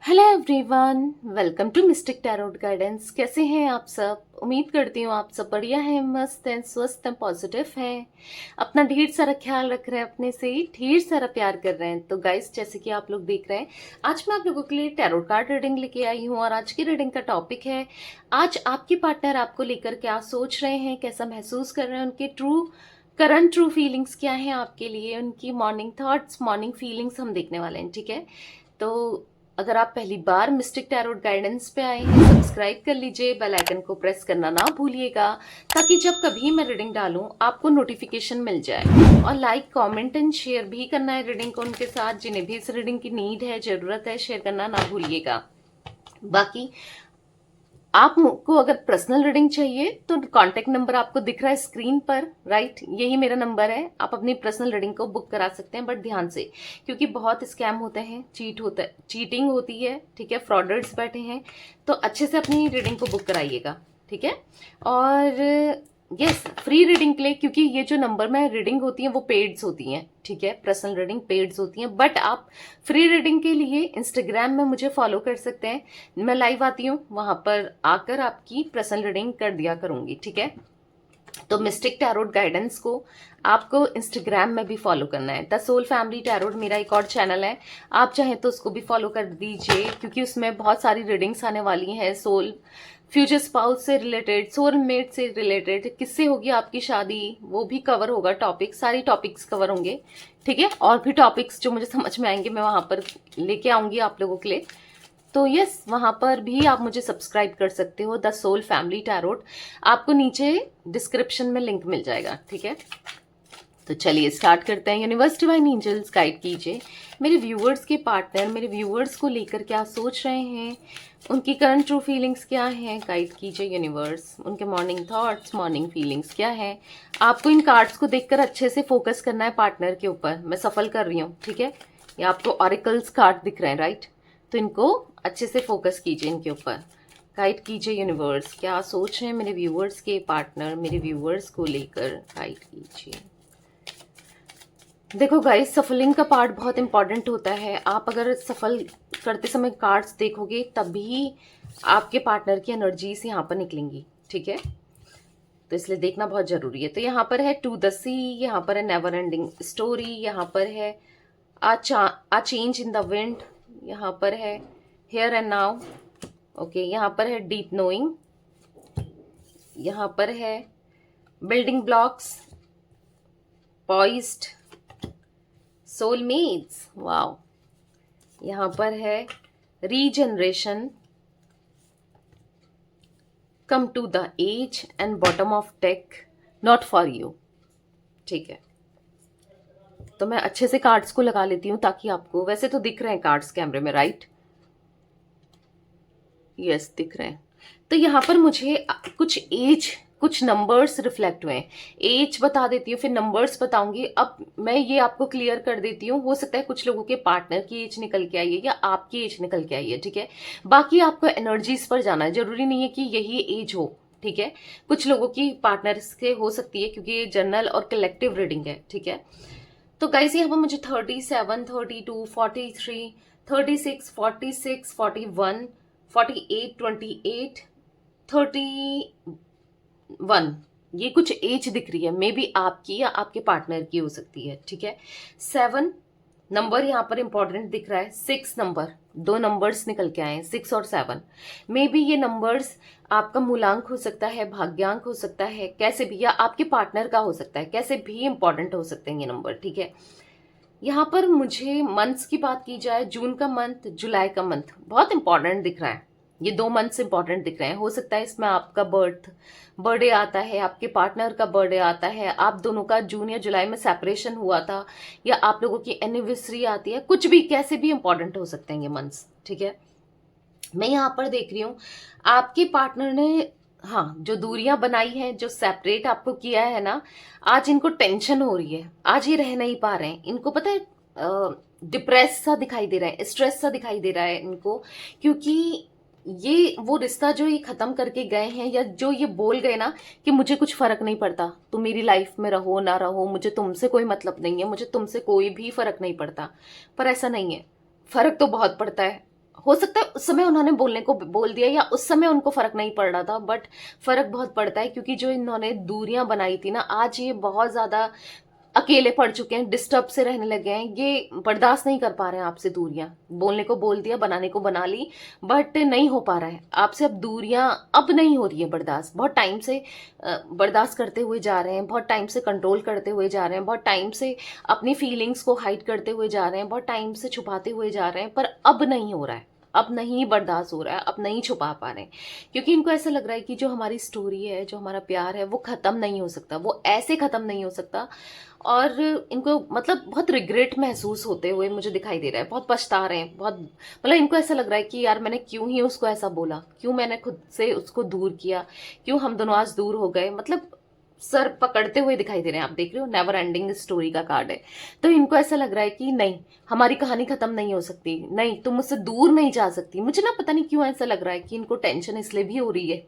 Hello everyone, welcome to Mystic Tarot Guidance. कैसे हैं आप सब? उम्मीद करती हूँ आप सब बढ़िया हैं, मस्त हैं, स्वस्थ हैं, पॉजिटिव हैं, अपना ढेर सारा ख्याल रख रहे हैं, अपने से ही ढेर सारा प्यार कर रहे हैं। तो गाइस, जैसे कि आप लोग देख रहे हैं, आज मैं आप लोगों के लिए टैरोट कार्ड रीडिंग लेके आई हूँ और आज की रीडिंग का टॉपिक है आज आपके पार्टनर आपको लेकर क्या सोच रहे हैं, कैसा महसूस कर रहे हैं, उनके करंट ट्रू फीलिंग्स क्या हैं आपके लिए, उनकी मॉर्निंग थॉट्स, मॉर्निंग फीलिंग्स हम देखने वाले हैं। ठीक है, तो अगर आप पहली बार मिस्टिक टैरोट गाइडेंस पे आए हैं, सब्सक्राइब कर लीजिए, बेल आइकन को प्रेस करना ना भूलिएगा ताकि जब कभी मैं रीडिंग डालूं आपको नोटिफिकेशन मिल जाए। और लाइक, कमेंट एंड शेयर भी करना है रीडिंग को उनके साथ जिन्हें भी इस रीडिंग की नीड है, जरूरत है, शेयर करना ना भूलिएगा। बाकी आपको अगर पर्सनल रीडिंग चाहिए तो कांटेक्ट नंबर आपको दिख रहा है स्क्रीन पर, राइट? यही मेरा नंबर है। आप अपनी पर्सनल रीडिंग को बुक करा सकते हैं, बट ध्यान से, क्योंकि बहुत स्कैम होते हैं, चीटिंग होती है, ठीक है, फ्रॉडर्स बैठे हैं, तो अच्छे से अपनी रीडिंग को बुक कराइएगा, ठीक है। और यस, फ्री रीडिंग के लिए, क्योंकि ये जो नंबर में रीडिंग होती है वो पेड्स होती हैं, ठीक है, पर्सनल रीडिंग पेड्स होती हैं, बट आप फ्री रीडिंग के लिए इंस्टाग्राम में मुझे फॉलो कर सकते हैं। मैं लाइव आती हूँ, वहां पर आकर आपकी पर्सनल रीडिंग कर दिया करूंगी, ठीक है। तो मिस्टिक टैरोट गाइडेंस को आपको इंस्टाग्राम में भी फॉलो करना है। द सोल फैमिली टैरोट मेरा एक और चैनल है, आप चाहें तो उसको भी फॉलो कर दीजिए, क्योंकि उसमें बहुत सारी रीडिंग्स आने वाली हैं। सोल, फ्यूचर स्पाउस से रिलेटेड, सोलमेट से रिलेटेड, किससे होगी आपकी शादी, वो भी कवर होगा, टॉपिक, सारी टॉपिक्स कवर होंगे, ठीक है। और भी टॉपिक्स जो मुझे समझ में आएंगे मैं वहां पर लेके आऊंगी आप लोगों के लिए। तो यस, वहां पर भी आप मुझे सब्सक्राइब कर सकते हो, द सोल फैमिली टैरोट। आपको नीचे डिस्क्रिप्शन में लिंक मिल जाएगा, ठीक है। तो चलिए स्टार्ट करते हैं। यूनिवर्स, डिवाइन एंजल्स, गाइड कीजिए मेरे व्यूअर्स के पार्टनर मेरे व्यूअर्स को लेकर क्या सोच रहे हैं, उनकी करंट ट्रू फीलिंग्स क्या हैं, गाइड कीजिए यूनिवर्स। उनके मॉर्निंग थॉट्स, मॉर्निंग फीलिंग्स क्या है। आपको इन कार्ड्स को देखकर अच्छे से फोकस करना है पार्टनर के ऊपर। मैं सफल कर रही हूँ, ठीक है। ये आपको ऑरिकल्स कार्ड दिख रहे हैं, राइट? तो इनको अच्छे से फोकस कीजिए, इनके ऊपर गाइड कीजिए यूनिवर्स। क्या सोच रहे हैं मेरे व्यूअर्स के पार्टनर मेरे व्यूअर्स को लेकर, गाइड कीजिए। देखो गाइस, सफलिंग का पार्ट बहुत इंपॉर्टेंट होता है। आप अगर सफल करते समय कार्ड्स देखोगे तभी आपके पार्टनर की एनर्जीज यहाँ पर निकलेंगी, ठीक है। तो इसलिए देखना बहुत जरूरी है। तो यहाँ पर है टू द सी, यहाँ पर है नेवर एंडिंग स्टोरी, यहाँ पर है आ चेंज इन द विंड, यहाँ पर है हियर एंड नाउ, ओके, यहाँ पर है डीप नोइंग, यहाँ पर है building blocks, poised, soulmates, wow, यहाँ पर है regeneration, come to the edge and bottom of deck, not for you, ठीक है। तो मैं अच्छे से कार्ड्स को लगा लेती हूँ ताकि आपको, वैसे तो दिख रहे हैं कार्ड्स कैमरे में, राइट? यस, दिख रहे हैं। तो यहाँ पर मुझे कुछ एज, कुछ नंबर्स रिफ्लेक्ट हुए हैं। एज बता देती हूँ, फिर नंबर्स बताऊंगी। अब मैं ये आपको क्लियर कर देती हूँ, हो सकता है कुछ लोगों के पार्टनर की एज निकल के आई है या आपकी एज निकल के आई है, ठीक है। बाकी आपको एनर्जीज पर जाना है, जरूरी नहीं है कि यही एज हो, ठीक है। कुछ लोगों की पार्टनर्स के हो सकती है, क्योंकि ये जनरल और कलेक्टिव रीडिंग है, ठीक है। तो गाइस, यहाँ पर मुझे 37, 32, 43, 36, 46, 41, 48, 28, 31, ये कुछ एज दिख रही है, मे बी आपकी या आपके पार्टनर की हो सकती है, ठीक है। 7 नंबर यहाँ पर इंपॉर्टेंट दिख रहा है। 6 नंबर, दो नंबर्स निकल के आए हैं, 6 और 7। मे बी ये नंबर्स आपका मूलांक हो सकता है, भाग्यांक हो सकता है, कैसे भी, या आपके पार्टनर का हो सकता है, कैसे भी इंपॉर्टेंट हो सकते हैं ये नंबर, ठीक है। यहाँ पर मुझे मंथ्स की बात की जाए, जून का मंथ, जुलाई का मंथ बहुत इंपॉर्टेंट दिख रहा है। ये 2 मंथ्स इंपॉर्टेंट दिख रहे हैं। हो सकता है इसमें आपका बर्थडे आता है, आपके पार्टनर का बर्थडे आता है, आप दोनों का जून या जुलाई में सेपरेशन हुआ था, या आप लोगों की एनिवर्सरी आती है, कुछ भी, कैसे भी इंपॉर्टेंट हो सकते हैं ये मंथ्स, ठीक है। मैं यहाँ पर देख रही हूँ आपके पार्टनर ने, हाँ, जो दूरियां बनाई हैं, जो सेपरेट आपको किया है ना, आज इनको टेंशन हो रही है, आज ये रह नहीं पा रहे हैं। इनको पता है, डिप्रेस सा दिखाई दे रहा है, स्ट्रेस सा दिखाई दे रहा है इनको, क्योंकि ये वो रिश्ता जो ये खत्म करके गए हैं, या जो ये बोल गए ना कि मुझे कुछ फर्क नहीं पड़ता, तुम मेरी लाइफ में रहो ना रहो, मुझे तुमसे कोई मतलब नहीं है, मुझे तुमसे कोई भी फर्क नहीं पड़ता। पर ऐसा नहीं है, फर्क तो बहुत पड़ता है। हो सकता है उस समय उन्होंने बोलने को बोल दिया, या उस समय उनको फर्क नहीं पड़ रहा था, बट फर्क बहुत पड़ता है, क्योंकि जो इन्होंने दूरियां बनाई थी ना, आज ये बहुत ज्यादा अकेले पड़ चुके हैं, डिस्टर्ब से रहने लगे हैं, ये बर्दाश्त नहीं कर पा रहे हैं आपसे दूरियां। बोलने को बोल दिया, बनाने को बना ली, बट नहीं हो पा रहा है आपसे अब दूरियां। अब नहीं हो रही है बर्दाश्त, बहुत टाइम से बर्दाश्त करते हुए जा रहे हैं, बहुत टाइम से कंट्रोल करते हुए जा रहे हैं, बहुत टाइम से अपनी फीलिंग्स को हाइड करते हुए जा रहे हैं, बहुत टाइम से छुपाते हुए जा रहे हैं, पर अब नहीं हो रहा है, अब नहीं बर्दाश्त हो रहा है, अब नहीं छुपा पा रहे हैं, क्योंकि इनको ऐसा लग रहा है कि जो हमारी स्टोरी है, जो हमारा प्यार है, वो खत्म नहीं हो सकता, वो ऐसे खत्म नहीं हो सकता। और इनको मतलब बहुत रिग्रेट महसूस होते हुए मुझे दिखाई दे रहा है, बहुत पछता रहे हैं, बहुत मतलब इनको ऐसा लग रहा है कि यार मैंने क्यों ही उसको ऐसा बोला, क्यों मैंने खुद से उसको दूर किया, क्यों हम दोनों आज दूर हो गए, मतलब सर पकड़ते हुए दिखाई दे रहे हैं। आप देख रहे हो, नेवर एंडिंग स्टोरी का कार्ड है। तो इनको ऐसा लग रहा है कि नहीं, हमारी कहानी खत्म नहीं हो सकती, नहीं तुम मुझसे दूर नहीं जा सकती। मुझे ना पता नहीं क्यों ऐसा लग रहा है कि इनको टेंशन इसलिए भी हो रही है,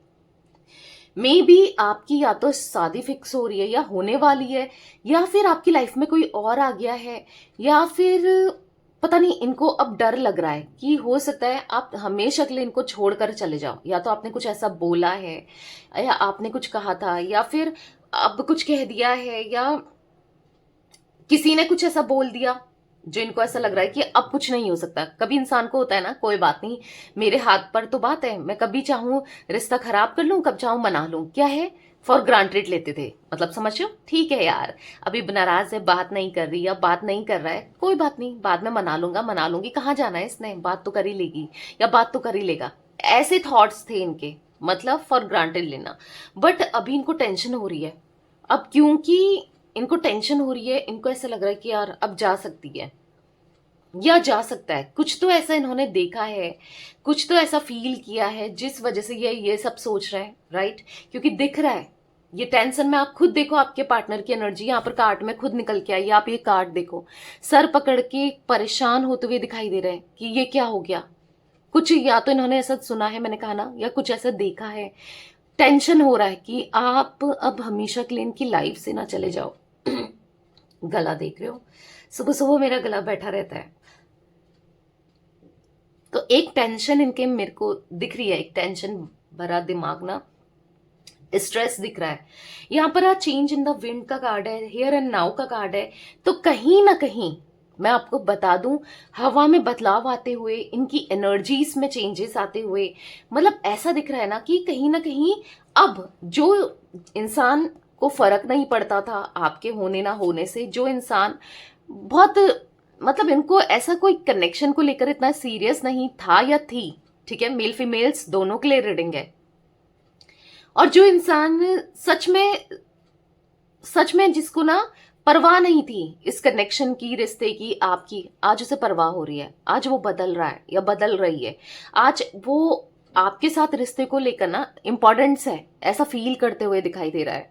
मे बी आपकी या तो शादी फिक्स हो रही है या होने वाली है, या फिर आपकी लाइफ में कोई और आ गया है, या फिर पता नहीं इनको अब डर लग रहा है कि हो सकता है आप हमेशा के लिए इनको छोड़कर चले जाओ। या तो आपने कुछ ऐसा बोला है, या आपने कुछ कहा था, या फिर अब कुछ कह दिया है, या किसी ने कुछ ऐसा बोल दिया जो इनको ऐसा लग रहा है कि अब कुछ नहीं हो सकता। कभी इंसान को होता है ना, कोई बात नहीं, मेरे हाथ पर तो बात है, मैं कभी चाहूं रिश्ता खराब कर लूं, कब चाहूं मना लूं, क्या है, फॉर ग्रांटेड लेते थे, मतलब समझ रहे हो, ठीक है यार अभी नाराज है, बात नहीं कर रही, या बात नहीं कर रहा है, कोई बात नहीं, बाद में मना लूंगा, मना लूंगी, कहाँ जाना है इसने, बात तो कर ही लेगी, या बात तो कर ही लेगा। ऐसे थॉट्स थे इनके, मतलब फॉर ग्रांटेड लेना। बट अभी इनको टेंशन हो रही है, अब क्योंकि इनको टेंशन हो रही है, इनको ऐसा लग रहा है कि यार अब जा सकती है, या जा सकता है, कुछ तो ऐसा इन्होंने देखा है, कुछ तो ऐसा फील किया है जिस वजह से ये सब सोच रहे हैं, राइट। क्योंकि दिख रहा है ये टेंशन में, आप खुद देखो आपके पार्टनर की एनर्जी यहाँ पर कार्ड में खुद निकल के आई, आप ये कार्ड देखो, सर पकड़ के परेशान होते हुए दिखाई दे रहे हैं कि ये क्या हो गया। कुछ या तो इन्होंने ऐसा सुना है, मैंने कहा ना, या कुछ ऐसा देखा है, टेंशन हो रहा है कि आप अब हमेशा के लिए इनकी लाइफ से ना चले जाओ। गला देख रहे हो, सुबह सुबह मेरा गला बैठा रहता है, तो एक टेंशन इनके मेरे को दिख रही है, एक टेंशन भरा दिमाग ना, स्ट्रेस दिख रहा है। यहां पर आ चेंज इन द विंड का कार्ड है, हियर एंड नाउ का कार्ड है, तो कहीं ना कहीं मैं आपको बता दूं, हवा में बदलाव आते हुए, इनकी एनर्जीज में चेंजेस आते हुए, मतलब ऐसा दिख रहा है ना कि कहीं ना कहीं अब जो इंसान को फर्क नहीं पड़ता था आपके होने ना होने से, जो इंसान बहुत मतलब इनको ऐसा कोई कनेक्शन को लेकर इतना सीरियस नहीं था या थी, ठीक है, मेल फीमेल्स दोनों के लिए रीडिंग है, और जो इंसान सच में जिसको ना परवाह नहीं थी इस कनेक्शन की, रिश्ते की, आपकी, आज उसे परवाह हो रही है, आज वो बदल रहा है या बदल रही है, आज वो आपके साथ रिश्ते को लेकर ना इंपॉर्टेंस है, ऐसा फील करते हुए दिखाई दे रहा है।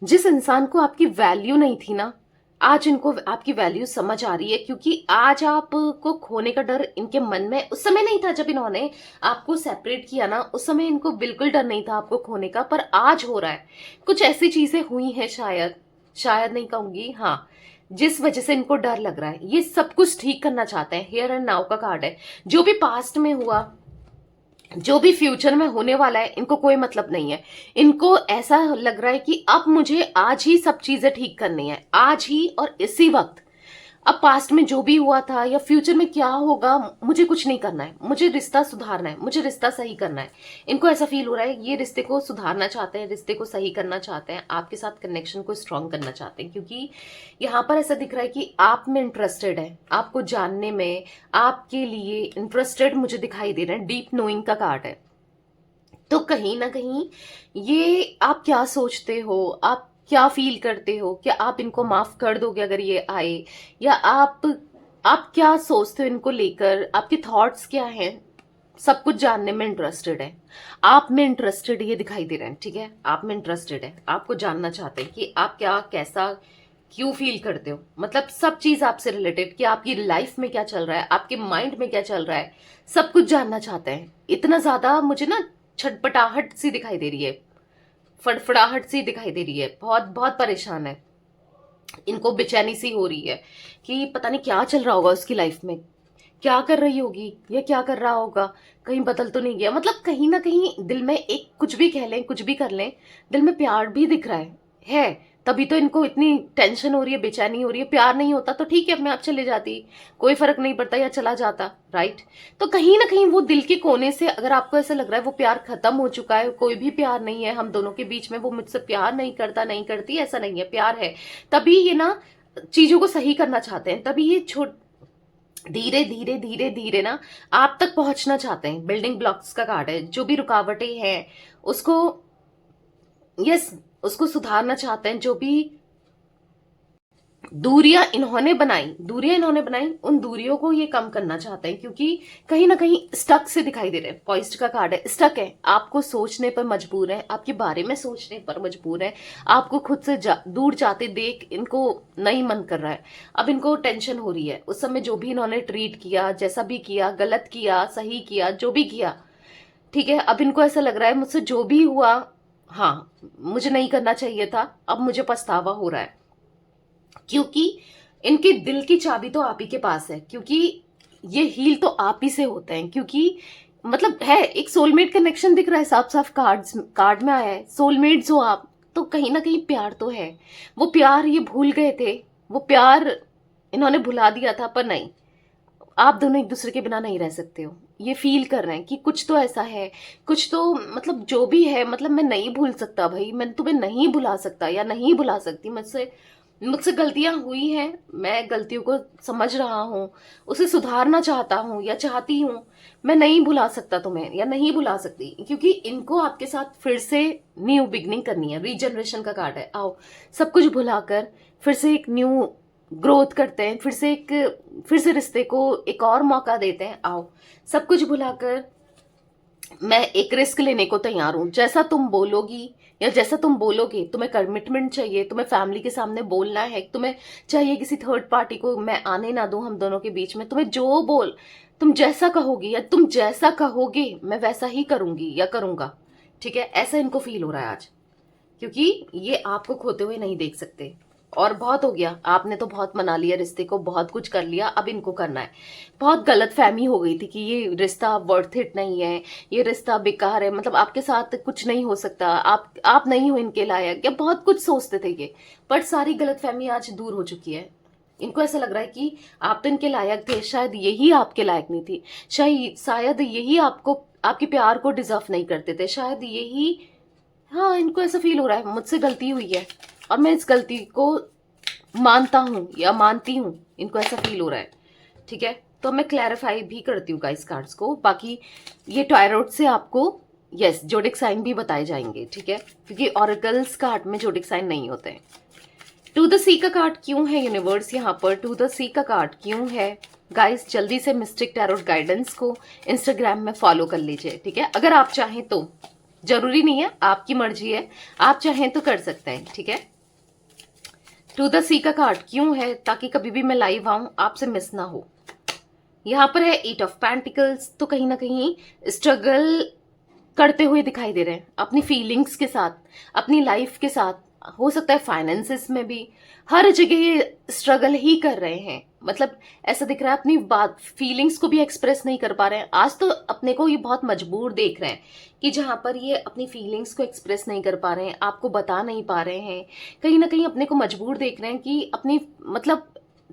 जिस इंसान को आपकी वैल्यू नहीं थी ना, आज इनको आपकी वैल्यू समझ आ रही है, क्योंकि आज आपको खोने का डर इनके मन में उस समय नहीं था जब इन्होंने आपको सेपरेट किया ना, उस समय इनको बिल्कुल डर नहीं था आपको खोने का, पर आज हो रहा है। कुछ ऐसी चीजें हुई हैं, शायद शायद नहीं कहूंगी, हाँ, जिस वजह से इनको डर लग रहा है। ये सब कुछ ठीक करना चाहते हैं, हियर एंड नाउ का कार्ड है। जो भी पास्ट में हुआ, जो भी फ्यूचर में होने वाला है, इनको कोई मतलब नहीं है। इनको ऐसा लग रहा है कि अब मुझे आज ही सब चीजें ठीक करनी है, आज ही और इसी वक्त। अब पास्ट में जो भी हुआ था या फ्यूचर में क्या होगा, मुझे कुछ नहीं करना है, मुझे रिश्ता सुधारना है, मुझे रिश्ता सही करना है। इनको ऐसा फील हो रहा है, ये रिश्ते को सुधारना चाहते हैं, रिश्ते को सही करना चाहते हैं, आपके साथ कनेक्शन को स्ट्रांग करना चाहते हैं, क्योंकि यहाँ पर ऐसा दिख रहा है कि आप में इंटरेस्टेड है, आपको जानने में, आपके लिए इंटरेस्टेड मुझे दिखाई दे रहे हैं। डीप नोइंग का कार्ड है, तो कहीं ना कहीं ये आप क्या सोचते हो, आप क्या फील करते हो, क्या आप इनको माफ कर दोगे अगर ये आए, या आप क्या सोचते हो इनको लेकर, आपके थॉट्स क्या हैं, सब कुछ जानने में इंटरेस्टेड है। आप में इंटरेस्टेड ये दिखाई दे रहे हैं, ठीक है, आप में इंटरेस्टेड है, आपको जानना चाहते हैं कि आप क्या, कैसा, क्यों फील करते हो, मतलब सब चीज आपसे रिलेटेड, कि आपकी लाइफ में क्या चल रहा है, आपके माइंड में क्या चल रहा है, सब कुछ जानना चाहते हैं। इतना ज्यादा मुझे ना छटपटाहट सी दिखाई दे रही है, फड़फड़ाहट सी दिखाई दे रही है, बहुत बहुत परेशान है, इनको बेचैनी सी हो रही है कि पता नहीं क्या चल रहा होगा उसकी लाइफ में, क्या कर रही होगी या क्या कर रहा होगा, कहीं बदल तो नहीं गया। मतलब कहीं ना कहीं दिल में एक, कुछ भी कह लें कुछ भी कर लें, दिल में प्यार भी दिख रहा है। तभी तो इनको इतनी टेंशन हो रही है, बेचैनी हो रही है। प्यार नहीं होता तो ठीक है, अपने आप चले जाती, कोई फर्क नहीं पड़ता, या चला जाता, राइट। तो कहीं ना कहीं वो दिल के कोने से अगर आपको ऐसा लग रहा है वो प्यार खत्म हो चुका है, कोई भी प्यार नहीं है हम दोनों के बीच में, वो मुझसे प्यार नहीं करता नहीं करती, ऐसा नहीं है, प्यार है। तभी ये ना चीजों को सही करना चाहते हैं, तभी ये धीरे धीरे धीरे धीरे ना आप तक पहुंचना चाहते हैं। बिल्डिंग ब्लॉक्स का कार्ड है, जो भी रुकावटें हैं उसको, यस, उसको सुधारना चाहते हैं। जो भी दूरियां इन्होंने बनाई, उन दूरियों को ये कम करना चाहते हैं, क्योंकि कहीं ना कहीं स्टक से दिखाई दे रहे हैं। पॉइस्ट का कार्ड है, स्टक है, आपको सोचने पर मजबूर है, आपके बारे में सोचने पर मजबूर है, आपको खुद से दूर जाते देख इनको नहीं मन कर रहा है। अब इनको टेंशन हो रही है, उस समय जो भी इन्होंने ट्रीट किया, जैसा भी किया, गलत किया सही किया, जो भी किया, ठीक है, अब इनको ऐसा लग रहा है मुझसे जो भी हुआ, हाँ मुझे नहीं करना चाहिए था, अब मुझे पछतावा हो रहा है। क्योंकि इनके दिल की चाबी तो आप ही के पास है, क्योंकि ये हील तो आप ही से होते हैं। क्योंकि मतलब है एक सोलमेट कनेक्शन दिख रहा है, साफ साफ कार्ड में आया है, सोलमेट जो आप, तो कहीं ना कहीं प्यार तो है। वो प्यार ये भूल गए थे, वो प्यार इन्होंने भुला दिया था, पर नहीं, आप दोनों एक दूसरे के बिना नहीं रह सकते हो। ये फील कर रहे हैं कि कुछ तो ऐसा है, कुछ तो मतलब जो भी है, मतलब मैं नहीं भूल सकता भाई, मैं तुम्हें नहीं भुला सकता या नहीं भुला सकती, मुझसे मुझसे गलतियां हुई हैं, मैं गलतियों को समझ रहा हूँ, उसे सुधारना चाहता हूँ या चाहती हूँ, मैं नहीं भुला सकता तुम्हें या नहीं भुला सकती। क्योंकि इनको आपके साथ फिर से न्यू बिगनिंग करनी है। रीजनरेशन का कार्ड है, आओ सब कुछ भुलाकर फिर से एक न्यू ग्रोथ करते हैं, फिर से रिश्ते को एक और मौका देते हैं। आओ सब कुछ भुलाकर मैं एक रिस्क लेने को तैयार हूं, जैसा तुम बोलोगी या जैसा तुम बोलोगे। तुम्हें कमिटमेंट चाहिए, तुम्हें फैमिली के सामने बोलना है, तुम्हें चाहिए किसी थर्ड पार्टी को मैं आने ना दूं हम दोनों के बीच में। तुम्हें जो बोल, तुम जैसा कहोगी या तुम जैसा कहोगे मैं वैसा ही करूंगी या करूंगा, ठीक है, ऐसा इनको फील हो रहा है आज। क्योंकि ये आपको खोते हुए नहीं देख सकते, और बहुत हो गया, आपने तो बहुत मना लिया रिश्ते को, बहुत कुछ कर लिया, अब इनको करना है। बहुत गलत फहमी हो गई थी कि ये रिश्ता वर्थ इट नहीं है, ये रिश्ता बेकार है, मतलब आपके साथ कुछ नहीं हो सकता, आप नहीं हो इनके लायक, या बहुत कुछ सोचते थे ये। पर सारी गलत फहमी आज दूर हो चुकी है। इनको ऐसा लग रहा है कि आप तो इनके लायक थे, शायद यही आपके लायक नहीं थी, शायद यही आपको, आपके प्यार को डिजर्व नहीं करते थे, शायद यही, हाँ इनको ऐसा फील हो रहा है मुझसे गलती हुई है और मैं इस गलती को मानता हूं या मानती हूं, इनको ऐसा फील हो रहा है, ठीक है। तो मैं क्लैरिफाई भी करती हूँ गाइस कार्ड्स को। बाकी ये टॉयरोट से आपको यस जोडिक साइन भी बताए जाएंगे, ठीक है, क्योंकि ऑरेकल्स कार्ड में जोडिक साइन नहीं होते हैं। टू द सी का कार्ड क्यों है यूनिवर्स यहाँ पर, टू द सी का कार्ड क्यों है गाइस? जल्दी से मिस्टिक टैरोट गाइडेंस को इंस्टाग्राम में फॉलो कर लीजिए, ठीक है। अगर आप चाहें तो, जरूरी नहीं है, आपकी मर्जी है, आप चाहें तो कर सकते हैं, ठीक है। टू द सी का कार्ड क्यों है, ताकि कभी भी मैं लाइव आऊं आपसे मिस ना हो। यहाँ पर है 8 ऑफ पेंटिकल्स, तो कहीं ना कहीं स्ट्रगल करते हुए दिखाई दे रहे हैं अपनी फीलिंग्स के साथ, अपनी लाइफ के साथ, हो सकता है फाइनेंसेस में भी, हर जगह ये स्ट्रगल ही कर रहे हैं। मतलब ऐसा दिख रहा है अपनी बात, फीलिंग्स को भी एक्सप्रेस नहीं कर पा रहे हैं। आज तो अपने को ये बहुत मजबूर देख रहे हैं कि जहां पर ये अपनी फीलिंग्स को एक्सप्रेस नहीं कर पा रहे हैं, आपको बता नहीं पा रहे हैं, कहीं ना कहीं अपने को मजबूर देख रहे हैं कि अपनी मतलब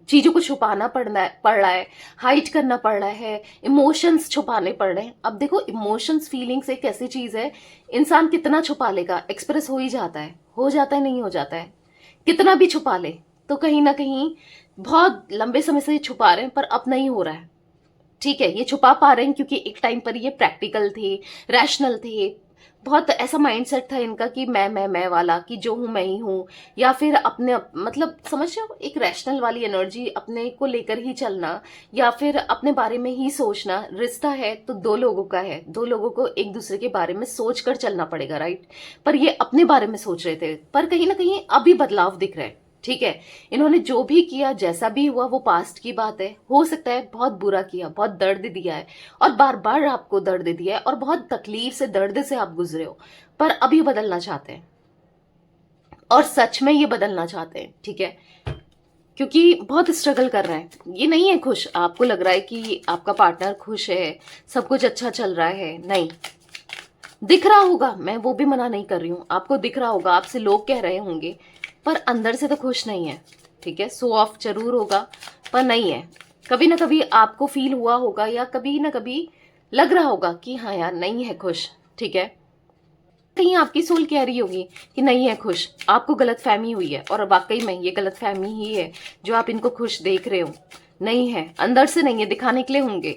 चीजों को छुपाना पड़ रहा है, हाइड करना पड़ रहा है, इमोशंस छुपाने पड़ रहे हैं। अब देखो इमोशंस, फीलिंग्स एक ऐसी चीज है, इंसान कितना छुपा लेगा, एक्सप्रेस हो ही जाता है, हो जाता है, नहीं हो जाता है, कितना भी छुपा ले। तो कहीं ना कहीं बहुत लंबे समय से छुपा रहे हैं, पर अब नहीं हो रहा है, ठीक है। ये छुपा पा रहे हैं क्योंकि एक टाइम पर ये प्रैक्टिकल थे, रैशनल थे, बहुत ऐसा माइंडसेट था इनका कि मैं वाला, कि जो हूं मैं ही हूं, या फिर अपने मतलब समझ रहे हो, एक रैशनल वाली एनर्जी, अपने को लेकर ही चलना, या फिर अपने बारे में ही सोचना। रिश्ता है तो दो लोगों का है, दो लोगों को एक दूसरे के बारे में सोच कर चलना पड़ेगा, राइट। पर ये अपने बारे में सोच रहे थे, पर कहीं ना कहीं अभी बदलाव दिख रहा है, ठीक है। इन्होंने जो भी किया, जैसा भी हुआ, वो पास्ट की बात है। हो सकता है बहुत बुरा किया, बहुत दर्द दिया है, और बार बार आपको दर्द दिया है, और बहुत तकलीफ से, दर्द से आप गुजरे हो, पर अभी बदलना चाहते हैं, और सच में ये बदलना चाहते हैं, ठीक है। क्योंकि बहुत स्ट्रगल कर रहे हैं। ये नहीं है खुश, आपको लग रहा है कि आपका पार्टनर खुश है, सब कुछ अच्छा चल रहा है, नहीं दिख रहा होगा, मैं वो भी मना नहीं कर रही हूँ, आपको दिख रहा होगा, आपसे लोग कह रहे होंगे, पर अंदर से तो खुश नहीं है। ठीक है, शो ऑफ जरूर होगा पर नहीं है। कभी ना कभी आपको फील हुआ होगा या कभी ना कभी लग रहा होगा कि हाँ यार नहीं है खुश। ठीक है, कहीं आपकी सोल कह रही होगी कि नहीं है खुश, आपको गलत फहमी हुई है, और वाकई में ये गलत फहमी ही है जो आप इनको खुश देख रहे हो। नहीं है, अंदर से नहीं है, दिखाने के लिए होंगे।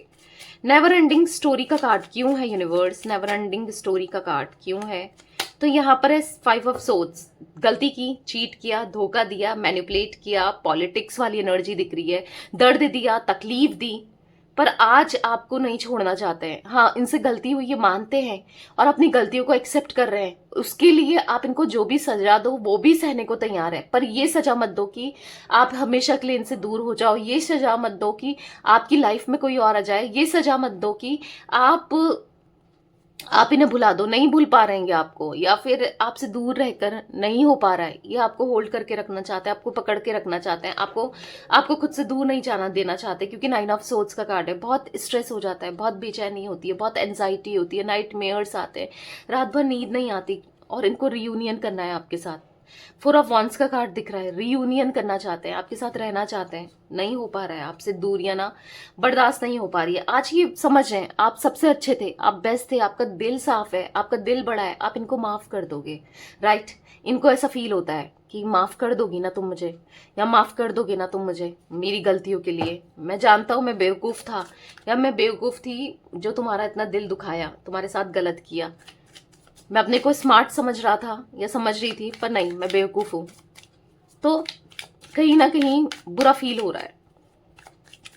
नेवर एंडिंग स्टोरी का कार्ड क्यों है यूनिवर्स? नेवर एंडिंग स्टोरी का कार्ड क्यों है? तो यहाँ पर है 5 ऑफ सोर्ड्स। गलती की, चीट किया, धोखा दिया, मैनिपुलेट किया, पॉलिटिक्स वाली एनर्जी दिख रही है, दर्द दिया, तकलीफ दी, पर आज आपको नहीं छोड़ना चाहते हैं। हाँ, इनसे गलती हुई ये मानते हैं और अपनी गलतियों को एक्सेप्ट कर रहे हैं। उसके लिए आप इनको जो भी सजा दो वो भी सहने को तैयार है, पर ये सजा मत दो कि आप हमेशा के लिए इनसे दूर हो जाओ। ये सजा मत दो कि आपकी लाइफ में कोई और आ जाए। ये सजा मत दो कि आप इन्हें भुला दो, नहीं भूल पा रहे हैं आपको, या फिर आपसे दूर रहकर नहीं हो पा रहा है। ये आपको होल्ड करके रखना चाहते हैं, आपको पकड़ के रखना चाहते हैं, आपको खुद से दूर नहीं जाना देना चाहते, क्योंकि 9 ऑफ सोर्ड्स का कार्ड है। बहुत स्ट्रेस हो जाता है, बहुत बेचैनी होती है, बहुत एंजाइटी होती है, नाइट मेयर्स आते हैं, रात भर नींद नहीं आती, और इनको रियूनियन करना है आपके साथ। 4 ऑफ वॉन्ड्स का कार्ड दिख रहा है, रियूनियन करना चाहते हैं, आपके साथ रहना चाहते हैं, नहीं हो पा रहा है, आपसे दूरियां ना बर्दाश्त नहीं हो पा रही है। आज ये समझ रहे हैं आप सबसे अच्छे थे, आप बेस्ट थे, आपका दिल साफ है, आपका दिल बड़ा है, आप इनको माफ कर दोगे। राइट, इनको ऐसा फील होता है कि माफ कर दोगी ना तुम मुझे, या माफ कर दोगे ना तुम मुझे मेरी गलतियों के लिए। मैं जानता हूं मैं बेवकूफ था, या मैं बेवकूफ थी जो तुम्हारा इतना दिल दुखाया, तुम्हारे साथ गलत किया। मैं अपने को स्मार्ट समझ रहा था या समझ रही थी, पर नहीं, मैं बेवकूफ हूं। तो कहीं ना कहीं बुरा फील हो रहा है।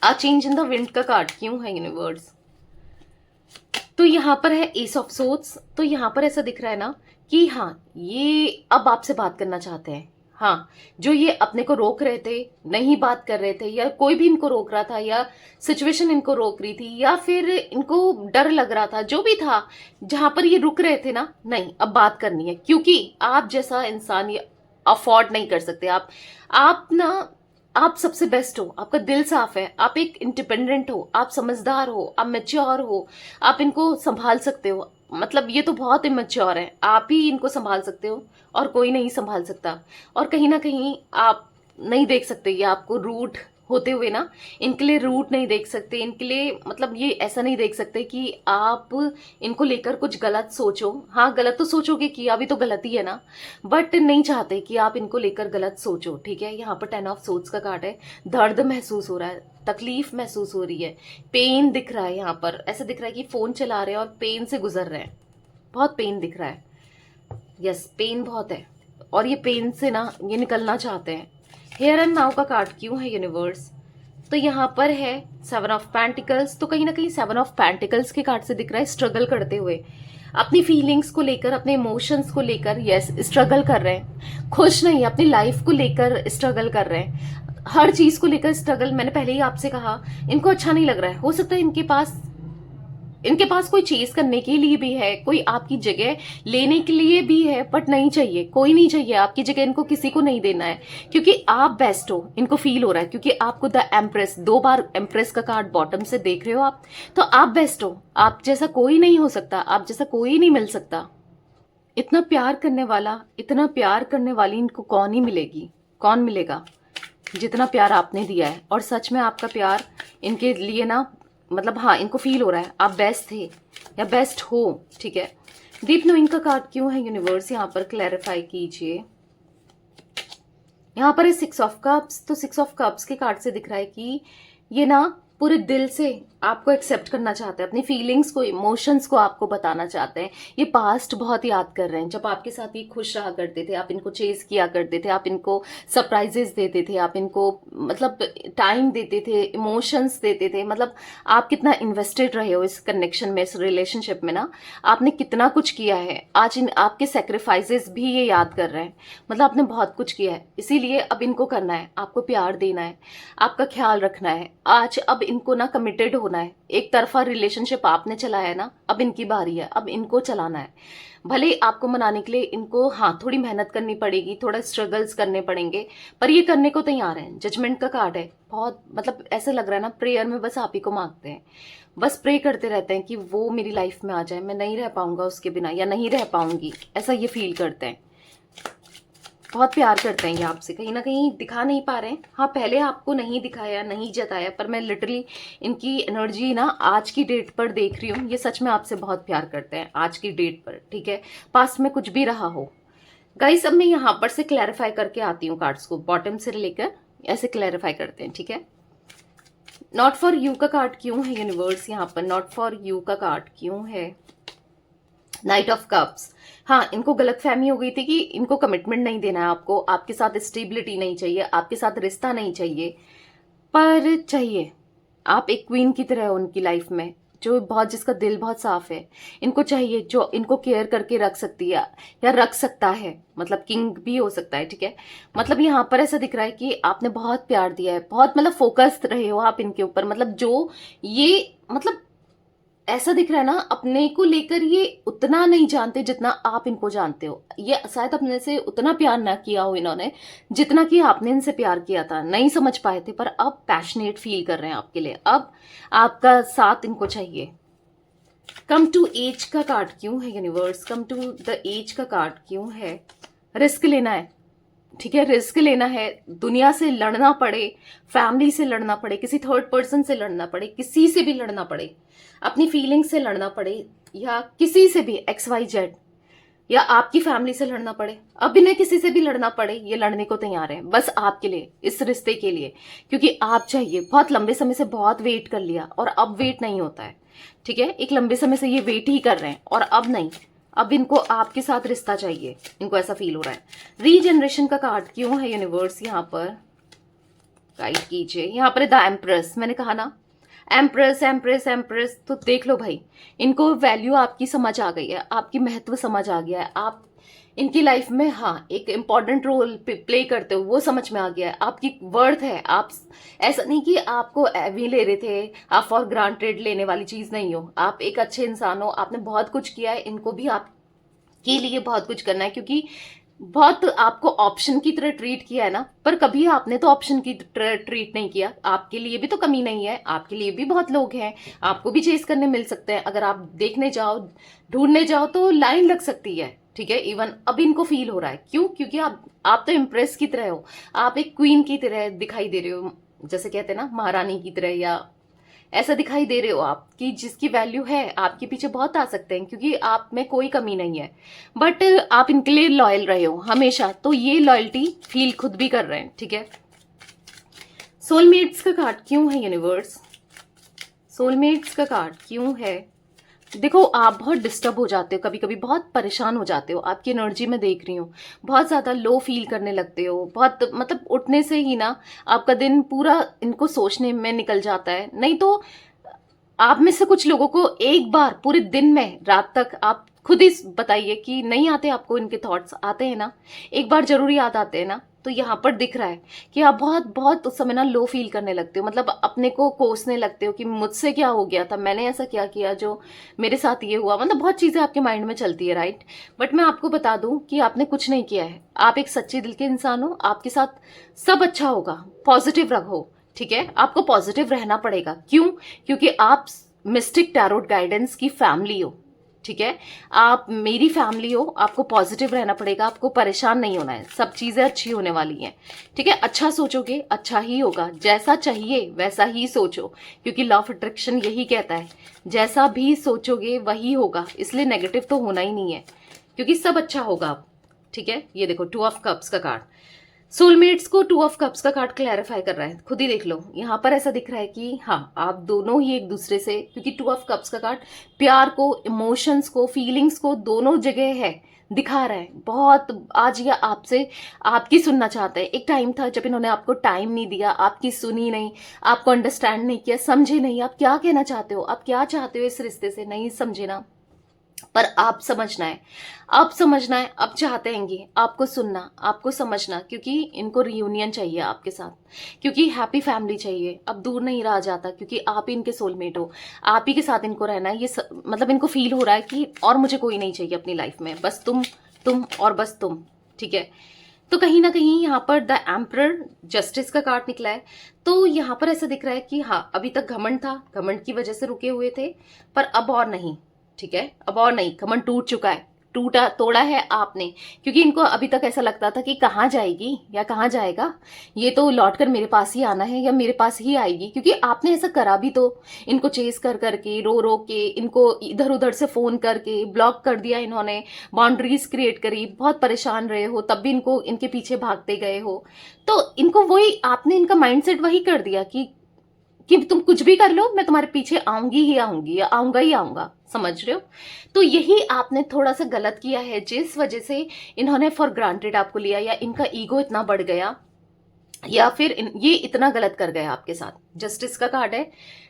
आ चेंज इन द विंड का कार्ड क्यों है यूनिवर्स? तो यहां पर है एस ऑफ सोर्ड्स। तो यहां पर ऐसा दिख रहा है ना कि हाँ, ये अब आपसे बात करना चाहते हैं। हाँ, जो ये अपने को रोक रहे थे, नहीं बात कर रहे थे, या कोई भी इनको रोक रहा था, या सिचुएशन इनको रोक रही थी, या फिर इनको डर लग रहा था, जो भी था, जहां पर ये रुक रहे थे ना, नहीं अब बात करनी है, क्योंकि आप जैसा इंसान ये अफोर्ड नहीं कर सकते। आप ना, आप सबसे बेस्ट हो, आपका दिल साफ है, आप एक इंडिपेंडेंट हो, आप समझदार हो, आप मैच्योर हो, आप इनको संभाल सकते हो। मतलब ये तो बहुत इमेच्योर है, आप ही इनको संभाल सकते हो और कोई नहीं संभाल सकता। और कहीं ना कहीं आप नहीं देख सकते ये आपको रूट होते हुए ना, इनके लिए रूट नहीं देख सकते, इनके लिए मतलब ये ऐसा नहीं देख सकते कि आप इनको लेकर कुछ गलत सोचो। हाँ, गलत तो सोचोगे, किया भी तो गलत ही है ना, बट नहीं चाहते कि आप इनको लेकर गलत सोचो। ठीक है, यहाँ पर 10 ऑफ सोर्ड्स का कार्ड है। दर्द महसूस हो रहा है, तकलीफ महसूस हो रही है, पेन दिख रहा है। यहाँ पर ऐसा दिख रहा है कि फोन चला रहे हैं और पेन से गुजर रहे हैं, बहुत पेन दिख रहा है। यस, पेन बहुत है, और ये पेन से ना ये निकलना चाहते हैं। हेयर एंड नाउ का कार्ड क्यों है यूनिवर्स? तो यहाँ पर है 7 ऑफ पेंटिकल्स। तो कहीं ना कहीं 7 ऑफ पेंटिकल्स के कार्ड से दिख रहा है स्ट्रगल करते हुए, अपनी फीलिंग्स को लेकर, अपने इमोशंस को लेकर, यस स्ट्रगल कर रहे हैं। खुश नहीं, अपनी लाइफ को लेकर स्ट्रगल कर रहे हैं, हर चीज को लेकर स्ट्रगल। मैंने पहले ही आपसे कहा, इनको अच्छा नहीं लग रहा है। हो सकता है इनके पास कोई चीज करने के लिए भी है, कोई आपकी जगह लेने के लिए भी है, बट नहीं चाहिए, कोई नहीं चाहिए आपकी जगह, इनको किसी को नहीं देना है, क्योंकि आप बेस्ट हो, इनको फील हो रहा है। क्योंकि आपको द एम्प्रेस, 2 बार एम्प्रेस का कार्ड बॉटम से देख रहे हो आप, तो आप बेस्ट हो, आप जैसा कोई नहीं हो सकता, आप जैसा कोई नहीं मिल सकता। इतना प्यार करने वाला, इतना प्यार करने वाली इनको कौन ही मिलेगी, कौन मिलेगा जितना प्यार आपने दिया है। और सच में आपका प्यार इनके लिए ना, मतलब हाँ, इनको फील हो रहा है आप बेस्ट थे या बेस्ट हो। ठीक है, डीप नोइंग का कार्ड क्यों है यूनिवर्स? यहाँ पर क्लैरिफाई कीजिए। यहाँ पर है 6 ऑफ कप्स। तो 6 ऑफ कप्स के कार्ड से दिख रहा है कि ये ना पूरे दिल से आपको एक्सेप्ट करना चाहते हैं, अपनी फीलिंग्स को, इमोशंस को आपको बताना चाहते हैं। ये पास्ट बहुत याद कर रहे हैं, जब आपके साथ ये खुश रहा करते थे, आप इनको चेज किया करते थे, आप इनको सरप्राइजेस देते थे, आप इनको मतलब टाइम देते थे, इमोशंस देते थे। मतलब आप कितना इन्वेस्टेड रहे हो इस कनेक्शन में, इस रिलेशनशिप में ना, आपने कितना कुछ किया है। आज इन आपके सेक्रीफाइसेस भी ये याद कर रहे हैं, मतलब आपने बहुत कुछ किया है। इसीलिए अब इनको करना है, आपको प्यार देना है, आपका ख्याल रखना है। आज अब इनको ना कमिटेड होना है। एक तरफा रिलेशनशिप आपने चलाया है ना, अब इनकी बारी है, अब इनको चलाना है। भले ही आपको मनाने के लिए इनको हाँ थोड़ी मेहनत करनी पड़ेगी, थोड़ा स्ट्रगल्स करने पड़ेंगे, पर ये करने को तैयार है। जजमेंट का कार्ड है, बहुत मतलब ऐसे लग रहा है ना प्रेयर में बस आप ही को मांगते हैं, बस प्रे करते रहते हैं कि वो मेरी लाइफ में आ जाए, मैं नहीं रह पाऊंगा उसके बिना या नहीं रह पाऊंगी, ऐसा ये फील करते हैं। बहुत प्यार करते हैं ये आपसे, कहीं ना कहीं दिखा नहीं पा रहे हैं। हाँ पहले आपको नहीं दिखाया, नहीं जताया, पर मैं लिटरली इनकी एनर्जी ना आज की डेट पर देख रही हूँ। ये सच में आपसे बहुत प्यार करते हैं आज की डेट पर, ठीक है, पास्ट में कुछ भी रहा हो। गाइस अब मैं यहाँ पर से क्लैरिफाई करके आती हूँ कार्ड्स को, बॉटम से लेकर ऐसे क्लैरिफाई करते हैं, ठीक है। नॉट फॉर यू का कार्ड क्यों है यूनिवर्स यहाँ पर? नॉट फॉर यू का कार्ड क्यों है? Night of cups. हाँ इनको गलतफहमी हो गई थी कि इनको कमिटमेंट नहीं देना है आपको, आपके साथ स्टेबिलिटी नहीं चाहिए, आपके साथ रिश्ता नहीं चाहिए, पर चाहिए। आप एक क्वीन की तरह हो उनकी लाइफ में, जो बहुत जिसका दिल बहुत साफ है। इनको चाहिए जो इनको केयर करके रख सकती है या रख सकता है, मतलब किंग भी हो सकता है, ठीक है। मतलब यहाँ पर ऐसा दिख रहा है कि आपने बहुत प्यार दिया है, बहुत मतलब फोकस्ड रहे हो आप इनके ऊपर, मतलब जो ये मतलब ऐसा दिख रहा है ना अपने को लेकर ये उतना नहीं जानते जितना आप इनको जानते हो। ये शायद अपने से उतना प्यार ना किया हो इन्होंने जितना कि आपने इनसे प्यार किया था, नहीं समझ पाए थे, पर अब पैशनेट फील कर रहे हैं आपके लिए, अब आपका साथ इनको चाहिए। कम टू एज का कार्ड क्यों है universe? Come to the edge का कार्ड क्यों है? रिस्क लेना है, ठीक है, रिस्क लेना है। दुनिया से लड़ना पड़े, फैमिली से लड़ना पड़े, किसी थर्ड पर्सन से लड़ना पड़े, किसी से भी लड़ना पड़े, अपनी फीलिंग्स से लड़ना पड़े, या किसी से भी XYZ, या आपकी फैमिली से लड़ना पड़े, अब इन्हें किसी से भी लड़ना पड़े, ये लड़ने को तैयार है बस आपके लिए, इस रिश्ते के लिए, क्योंकि आप चाहिए। बहुत लंबे समय से बहुत वेट कर लिया और अब वेट नहीं होता है, ठीक है। एक लंबे समय से ये वेट ही कर रहे हैं और अब नहीं, अब इनको आपके साथ रिश्ता चाहिए, इनको ऐसा फील हो रहा है। रीजनरेशन का कार्ड क्यों है यूनिवर्स? यहाँ पर गाइड कीजिए। यहाँ पर द एम्प्रेस, मैंने कहा ना एम्प्रेस एम्प्रेस एम्प्रेस, तो देख लो भाई, इनको वैल्यू आपकी समझ आ गई है, आपकी महत्व समझ आ गया है, आप इनकी लाइफ में हाँ एक इम्पॉर्टेंट रोल प्ले करते हो, वो समझ में आ गया है, आपकी वर्थ है। आप ऐसा नहीं कि आपको एवी ले रहे थे, आप फॉर ग्रांटेड लेने वाली चीज नहीं हो, आप एक अच्छे इंसान हो, आपने बहुत कुछ किया है, इनको भी आपके लिए बहुत कुछ करना है, क्योंकि बहुत आपको ऑप्शन की तरह ट्रीट किया है ना, पर कभी आपने तो ऑप्शन की तरह ट्रीट नहीं किया। आपके लिए भी तो कमी नहीं है, आपके लिए भी बहुत लोग हैं, आपको भी चेस करने मिल सकते हैं। अगर आप देखने जाओ, ढूंढने जाओ तो लाइन लग सकती है, ठीक है। इवन अब इनको फील हो रहा है, क्यों? क्योंकि आप तो इम्प्रेस की तरह हो, आप एक क्वीन की तरह दिखाई दे रहे हो, जैसे कहते हैं ना महारानी की तरह, या ऐसा दिखाई दे रहे हो आप कि जिसकी वैल्यू है, आपके पीछे बहुत आ सकते हैं, क्योंकि आप में कोई कमी नहीं है, बट आप इनके लिए लॉयल रहे हो हमेशा, तो ये लॉयल्टी फील खुद भी कर रहे हैं, ठीक है। सोलमेट्स का कार्ड क्यों है यूनिवर्स? सोलमेट्स का कार्ड क्यों है? देखो आप बहुत डिस्टर्ब हो जाते हो, कभी कभी बहुत परेशान हो जाते हो, आपकी एनर्जी में देख रही हूँ, बहुत ज़्यादा लो फील करने लगते हो, बहुत मतलब उठने से ही ना आपका दिन पूरा इनको सोचने में निकल जाता है। नहीं तो आप में से कुछ लोगों को एक बार पूरे दिन में रात तक, आप खुद ही बताइए कि नहीं आते आपको इनके थॉट्स? आते हैं ना, एक बार जरूर याद आते हैं ना। तो यहाँ पर दिख रहा है कि आप बहुत बहुत उस समय ना लो फील करने लगते हो, मतलब अपने को कोसने लगते हो कि मुझसे क्या हो गया था, मैंने ऐसा क्या किया जो मेरे साथ ये हुआ, मतलब बहुत चीजें आपके माइंड में चलती है, राइट। बट मैं आपको बता दूं कि आपने कुछ नहीं किया है, आप एक सच्चे दिल के इंसान हो, आपके साथ सब अच्छा होगा, पॉजिटिव रहो, ठीक है। आपको पॉजिटिव रहना पड़ेगा, क्यों? क्योंकि आप मिस्टिक टैरोट गाइडेंस की फैमिली हो, ठीक है, आप मेरी फैमिली हो, आपको पॉजिटिव रहना पड़ेगा, आपको परेशान नहीं होना है, सब चीजें अच्छी होने वाली हैं, ठीक है। अच्छा सोचोगे अच्छा ही होगा, जैसा चाहिए वैसा ही सोचो, क्योंकि लॉ ऑफ अट्रैक्शन यही कहता है, जैसा भी सोचोगे वही होगा, इसलिए नेगेटिव तो होना ही नहीं है, क्योंकि सब अच्छा होगा, ठीक है। ये देखो 2 ऑफ कप्स का कार्ड, सोलमेट्स को 2 ऑफ कप्स का कार्ड क्लैरिफाई कर रहा है, खुद ही देख लो। यहाँ पर ऐसा दिख रहा है कि हाँ आप दोनों ही एक दूसरे से, क्योंकि 2 ऑफ कप्स का कार्ड प्यार को, इमोशंस को, फीलिंग्स को दोनों जगह है, दिखा रहा है। बहुत आज ये आपसे आपकी सुनना चाहता है। एक टाइम था जब इन्होंने आपको टाइम नहीं दिया, आपकी सुनी नहीं, आपको अंडरस्टैंड नहीं किया, समझे नहीं आप क्या कहना चाहते हो, आप क्या चाहते हो इस रिश्ते से, नहीं समझे ना, पर आप समझना है, अब समझना है, अब चाहते हैं ये आपको सुनना, आपको समझना, क्योंकि इनको रियूनियन चाहिए आपके साथ, क्योंकि हैप्पी फैमिली चाहिए, अब दूर नहीं रहा जाता, क्योंकि आप ही इनके सोलमेट हो, आप ही के साथ इनको रहना है। मतलब इनको फील हो रहा है कि और मुझे कोई नहीं चाहिए अपनी लाइफ में, बस तुम और बस तुम, ठीक है। तो कहीं ना कहीं यहाँ पर द एम्परर जस्टिस का कार्ड निकला है। तो यहाँ पर ऐसा दिख रहा है कि हाँ, अभी तक घमंड था, घमंड की वजह से रुके हुए थे, पर अब और नहीं, ठीक है, अब और नहीं, घमंड टूट चुका है, टूटा तोड़ा है आपने, क्योंकि इनको अभी तक ऐसा लगता था कि कहाँ जाएगी या कहाँ जाएगा, ये तो लौट कर मेरे पास ही आना है या मेरे पास ही आएगी, क्योंकि आपने ऐसा करा भी तो, इनको चेस कर करके, रो रो के, इनको इधर उधर से फोन करके ब्लॉक कर दिया इन्होंने, बाउंड्रीज क्रिएट करी, बहुत परेशान रहे हो, तब भी इनको इनके पीछे भागते गए हो। तो इनको वही आपने, इनका माइंडसेट वही कर दिया कि तुम कुछ भी कर लो, मैं तुम्हारे पीछे आऊंगी ही आऊंगी या आऊंगा ही आऊंगा, समझ रहे हो। तो यही आपने थोड़ा सा गलत किया है, जिस वजह से इन्होंने फॉर ग्रांटेड आपको लिया, या इनका ईगो इतना बढ़ गया, या फिर ये इतना गलत कर गया आपके साथ। जस्टिस का कार्ड है,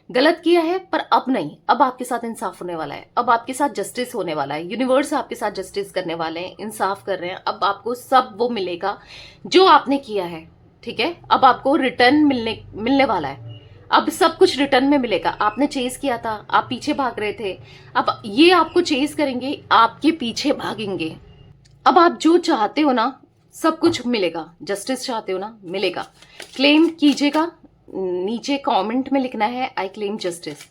गलत किया है, पर अब नहीं, अब आपके साथ इंसाफ होने वाला है, अब आपके साथ जस्टिस होने वाला है, यूनिवर्स आपके साथ जस्टिस करने वाले हैं, इंसाफ कर रहे हैं, अब आपको सब वो मिलेगा जो आपने किया है, ठीक है। अब आपको रिटर्न मिलने वाला है, अब सब कुछ रिटर्न में मिलेगा। आपने चेस किया था, आप पीछे भाग रहे थे, अब ये आपको चेस करेंगे, आपके पीछे भागेंगे। अब आप जो चाहते हो ना, सब कुछ मिलेगा, जस्टिस चाहते हो ना, मिलेगा। क्लेम कीजिएगा, नीचे कमेंट में लिखना है आई क्लेम जस्टिस,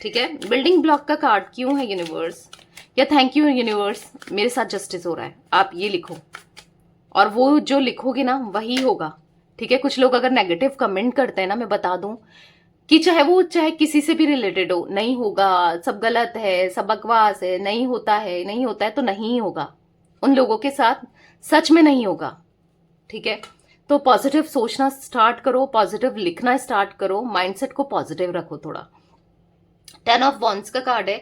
ठीक है। बिल्डिंग ब्लॉक का कार्ड क्यों है यूनिवर्स, या थैंक यू यूनिवर्स, मेरे साथ जस्टिस हो रहा है, आप ये लिखो, और वो जो लिखोगे ना वही होगा, ठीक है। कुछ लोग अगर नेगेटिव कमेंट करते हैं ना, मैं बता दूं कि चाहे किसी से भी रिलेटेड हो, नहीं होगा, सब गलत है, सब बकवास है, नहीं होता है, नहीं होता है, तो नहीं होगा, उन लोगों के साथ सच में नहीं होगा, ठीक है। तो पॉजिटिव सोचना स्टार्ट करो, पॉजिटिव लिखना स्टार्ट करो, माइंडसेट को पॉजिटिव रखो थोड़ा। 10 ऑफ वॉन्ड्स का कार्ड है,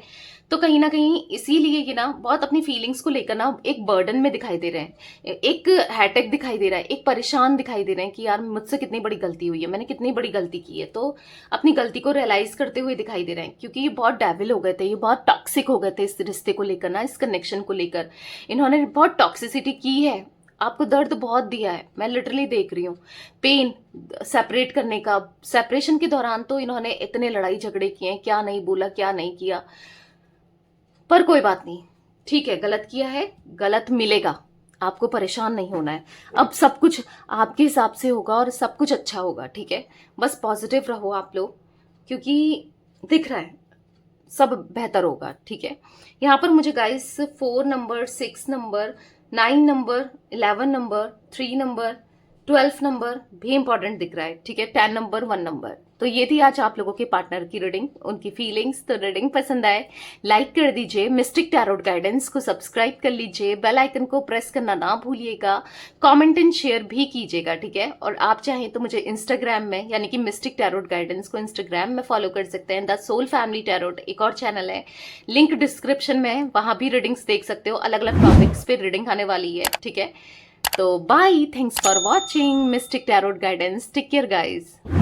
तो कहीं ना कहीं इसीलिए ये ना बहुत अपनी फीलिंग्स को लेकर ना एक बर्डन में दिखाई दे रहे हैं, एक हैटेक दिखाई दे रहा है, एक परेशान दिखाई दे रहे हैं कि यार मुझसे कितनी बड़ी गलती हुई है, मैंने कितनी बड़ी गलती की है। तो अपनी गलती को रियलाइज करते हुए दिखाई दे रहे हैं, क्योंकि ये बहुत डेविल हो गए थे, ये बहुत टॉक्सिक हो गए थे इस रिश्ते को लेकर ना, इस कनेक्शन को लेकर इन्होंने बहुत टॉक्सिसिटी की है, आपको दर्द बहुत दिया है, मैं लिटरली देख रही हूँ पेन सेपरेट करने का। सेपरेशन के दौरान तो इन्होंने इतने लड़ाई झगड़े किए हैं, क्या नहीं बोला, क्या नहीं किया, पर कोई बात नहीं, ठीक है, गलत किया है, गलत मिलेगा, आपको परेशान नहीं होना है, अब सब कुछ आपके हिसाब से होगा और सब कुछ अच्छा होगा, ठीक है। बस पॉजिटिव रहो आप लोग, क्योंकि दिख रहा है सब बेहतर होगा, ठीक है। यहाँ पर मुझे guys 4 number, 6 number, 9 number, 11 number, 3 number, 12 number भी इंपॉर्टेंट दिख रहा है, ठीक है, 10 नंबर, 1 नंबर। तो ये थी आज आप लोगों के पार्टनर की रीडिंग, उनकी फीलिंग्स। तो रीडिंग पसंद आए लाइक कर दीजिए, मिस्टिक टैरोट गाइडेंस को सब्सक्राइब कर लीजिए, बेल आइकन को प्रेस करना ना भूलिएगा, कमेंट एंड शेयर भी कीजिएगा, ठीक है। और आप चाहें तो मुझे इंस्टाग्राम में, यानी कि मिस्टिक टैरोट गाइडेंस को इंस्टाग्राम में फॉलो कर सकते हैं। द सोल फैमिली टैरोट एक और चैनल है, लिंक डिस्क्रिप्शन में है, वहां भी रीडिंग्स देख सकते हो, अलग अलग टॉपिक्स पे रीडिंग आने वाली है, ठीक है। तो bye, thanks for watching Mystic Tarot Guidance, take care guys.